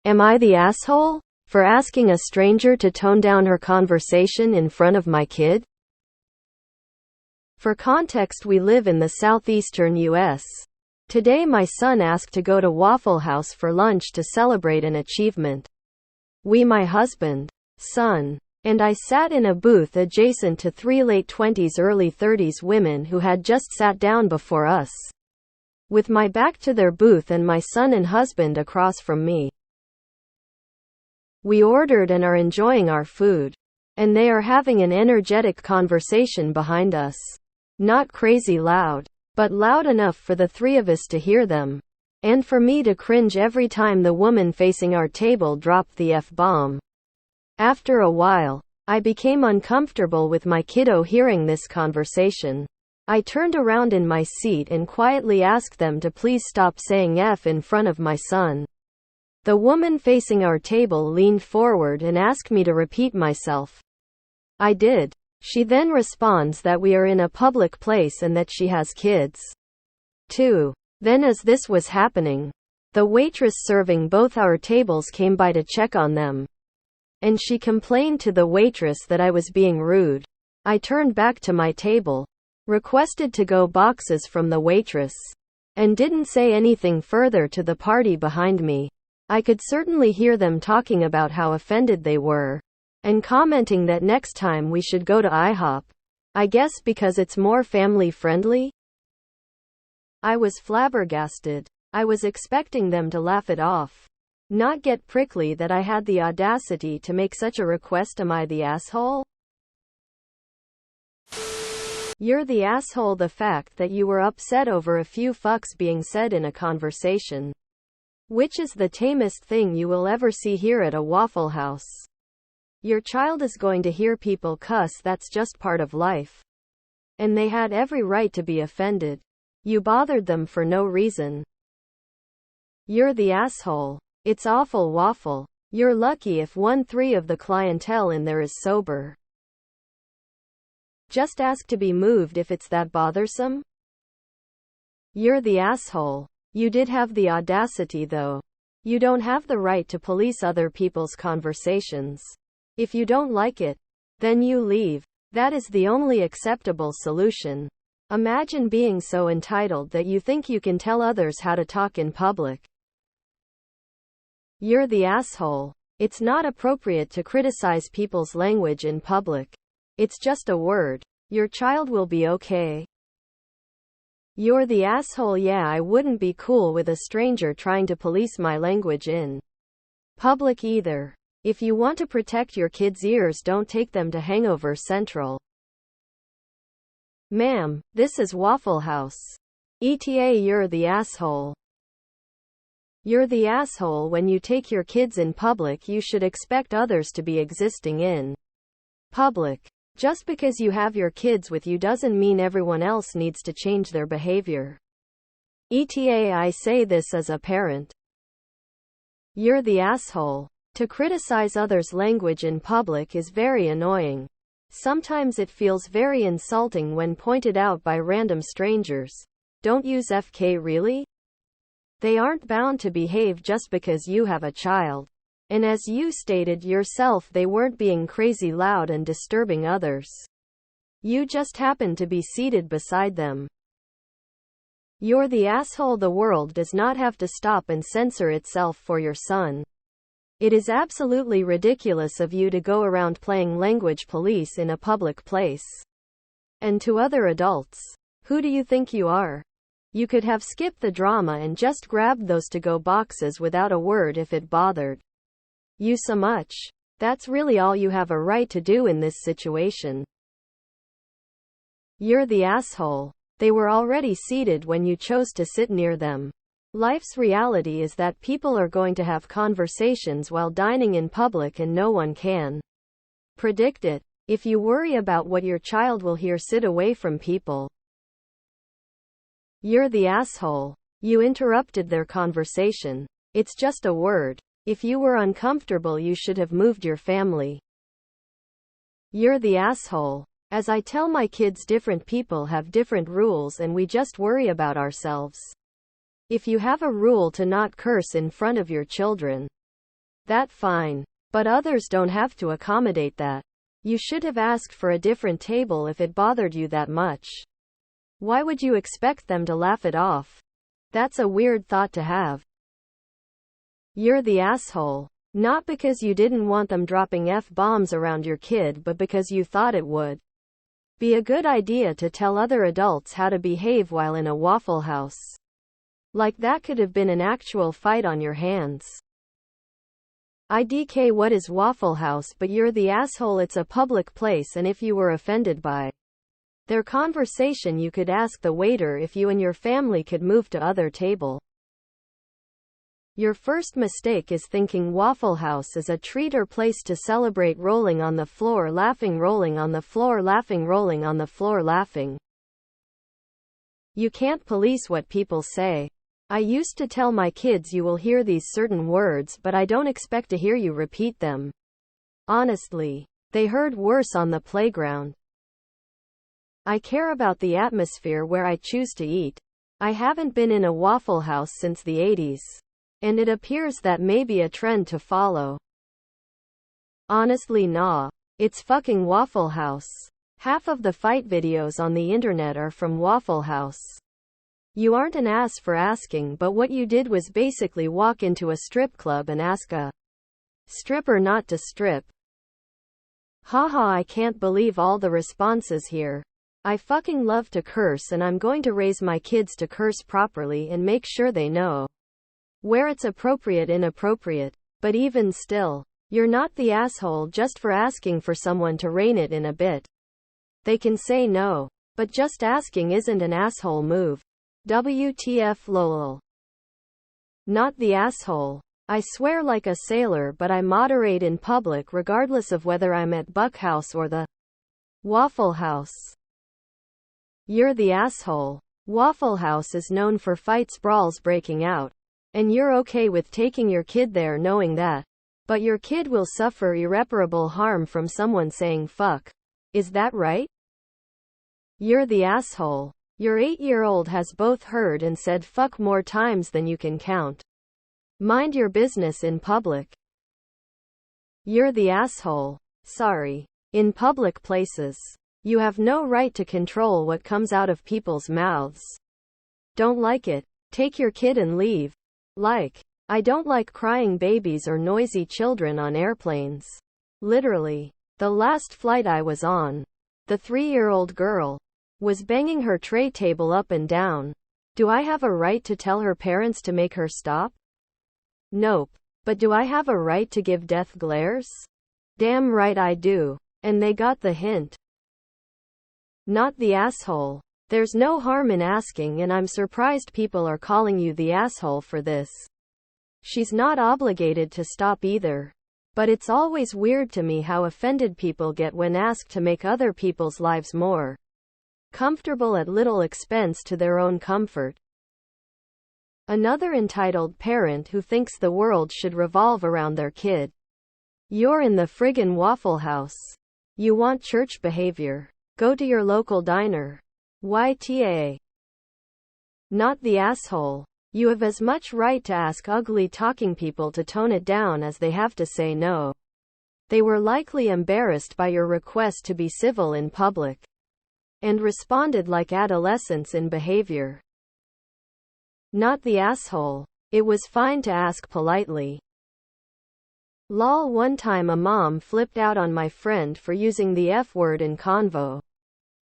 Am I the asshole for asking a stranger to tone down her conversation in front of my kid? For context, we live in the southeastern U.S. Today my son asked to go to Waffle House for lunch to celebrate an achievement. My husband, son, and I sat in a booth adjacent to 3 late 20s early 30s women who had just sat down before us, with my back to their booth and my son and husband across from me. We ordered and are enjoying our food, and they are having an energetic conversation behind us. Not crazy loud, but loud enough for the three of us to hear them, and for me to cringe every time the woman facing our table dropped the F-bomb. After a while, I became uncomfortable with my kiddo hearing this conversation. I turned around in my seat and quietly asked them to please stop saying F in front of my son. The woman facing our table leaned forward and asked me to repeat myself. I did. She then responds that we are in a public place and that she has kids too. Then as this was happening, the waitress serving both our tables came by to check on them, and she complained to the waitress that I was being rude. I turned back to my table, requested to go boxes from the waitress, and didn't say anything further to the party behind me. I could certainly hear them talking about how offended they were, and commenting that next time we should go to IHOP. I guess because it's more family friendly? I was flabbergasted. I was expecting them to laugh it off, not get prickly that I had the audacity to make such a request. Am I the asshole? You're the asshole. The fact that you were upset over a few fucks being said in a conversation, which is the tamest thing you will ever see here at a Waffle House. Your child is going to hear people cuss. That's just part of life. And they had every right to be offended. You bothered them for no reason. You're the asshole. It's awful, Waffle. You're lucky if 1/3 of the clientele in there is sober. Just ask to be moved if it's that bothersome. You're the asshole. You did have the audacity though. You don't have the right to police other people's conversations. If you don't like it, then you leave. That is the only acceptable solution. Imagine being so entitled that you think you can tell others how to talk in public. You're the asshole. It's not appropriate to criticize people's language in public. It's just a word. Your child will be okay. You're the asshole. Yeah, I wouldn't be cool with a stranger trying to police my language in public either. If you want to protect your kids' ears, don't take them to Hangover Central. Ma'am, this is Waffle House. ETA, you're the asshole. You're the asshole. When you take your kids in public, you should expect others to be existing in public. Just because you have your kids with you doesn't mean everyone else needs to change their behavior. ETA, I say this as a parent. You're the asshole. To criticize others' language in public is very annoying. Sometimes it feels very insulting when pointed out by random strangers. Don't use FK, really? They aren't bound to behave just because you have a child. And as you stated yourself, they weren't being crazy loud and disturbing others. You just happened to be seated beside them. You're the asshole. The world does not have to stop and censor itself for your son. It is absolutely ridiculous of you to go around playing language police in a public place. And to other adults, who do you think you are? You could have skipped the drama and just grabbed those to-go boxes without a word if it bothered you so much. That's really all you have a right to do in this situation. You're the asshole. They were already seated when you chose to sit near them. Life's reality is that people are going to have conversations while dining in public and no one can predict it. If you worry about what your child will hear, sit away from people. You're the asshole. You interrupted their conversation. It's just a word. If you were uncomfortable, you should have moved your family. You're the asshole. As I tell my kids, different people have different rules and we just worry about ourselves. If you have a rule to not curse in front of your children, That fine. But others don't have to accommodate that. You should have asked for a different table if it bothered you that much. Why would you expect them to laugh it off? That's a weird thought to have. You're the asshole. Not because you didn't want them dropping F-bombs around your kid, but because you thought it would be a good idea to tell other adults how to behave while in a Waffle House. Like that could have been an actual fight on your hands. IDK, what is Waffle House? But you're the asshole. It's a public place, and if you were offended by their conversation, you could ask the waiter if you and your family could move to other table. Your first mistake is thinking Waffle House is a treat or place to celebrate rolling on the floor, laughing, rolling on the floor, laughing, rolling on the floor, laughing. You can't police what people say. I used to tell my kids, you will hear these certain words, but I don't expect to hear you repeat them. Honestly, they heard worse on the playground. I care about the atmosphere where I choose to eat. I haven't been in a Waffle House since the 80s. And it appears that may be a trend to follow. Honestly, nah. It's fucking Waffle House. Half of the fight videos on the internet are from Waffle House. You aren't an ass for asking, but what you did was basically walk into a strip club and ask a stripper not to strip. Haha, I can't believe all the responses here. I fucking love to curse, and I'm going to raise my kids to curse properly and make sure they know where it's appropriate, inappropriate. But even still, you're not the asshole just for asking for someone to rein it in a bit. They can say no, but just asking isn't an asshole move. WTF lol. Not the asshole. I swear like a sailor, but I moderate in public regardless of whether I'm at Buckhouse or the Waffle House. You're the asshole. Waffle House is known for fights, brawls breaking out. And you're okay with taking your kid there knowing that. But your kid will suffer irreparable harm from someone saying fuck. Is that right? You're the asshole. Your 8-year-old has both heard and said fuck more times than you can count. Mind your business in public. You're the asshole. Sorry. In public places, you have no right to control what comes out of people's mouths. Don't like it? Take your kid and leave. Like, I don't like crying babies or noisy children on airplanes. Literally. The last flight I was on, the 3-year-old girl was banging her tray table up and down. Do I have a right to tell her parents to make her stop? Nope. But do I have a right to give death glares? Damn right I do. And they got the hint. Not the asshole. There's no harm in asking, and I'm surprised people are calling you the asshole for this. She's not obligated to stop either. But it's always weird to me how offended people get when asked to make other people's lives more comfortable at little expense to their own comfort. Another entitled parent who thinks the world should revolve around their kid. You're in the friggin' Waffle House. You want church behavior? Go to your local diner. YTA. Not the asshole. You have as much right to ask ugly talking people to tone it down as they have to say no. They were likely embarrassed by your request to be civil in public and responded like adolescents in behavior. Not the asshole. It was fine to ask politely. Lol, one time a mom flipped out on my friend for using the F word in convo.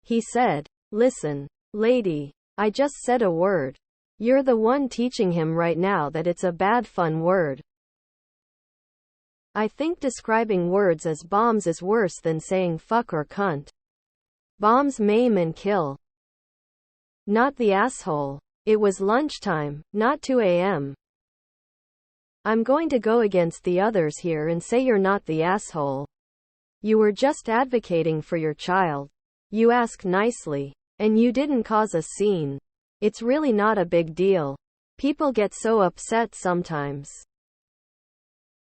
He said, "Listen, lady, I just said a word. You're the one teaching him right now that it's a bad fun word." I think describing words as bombs is worse than saying fuck or cunt. Bombs maim and kill. Not the asshole. It was lunchtime, not 2 a.m. I'm going to go against the others here and say you're not the asshole. You were just advocating for your child. You asked nicely. And you didn't cause a scene. It's really not a big deal. People get so upset sometimes.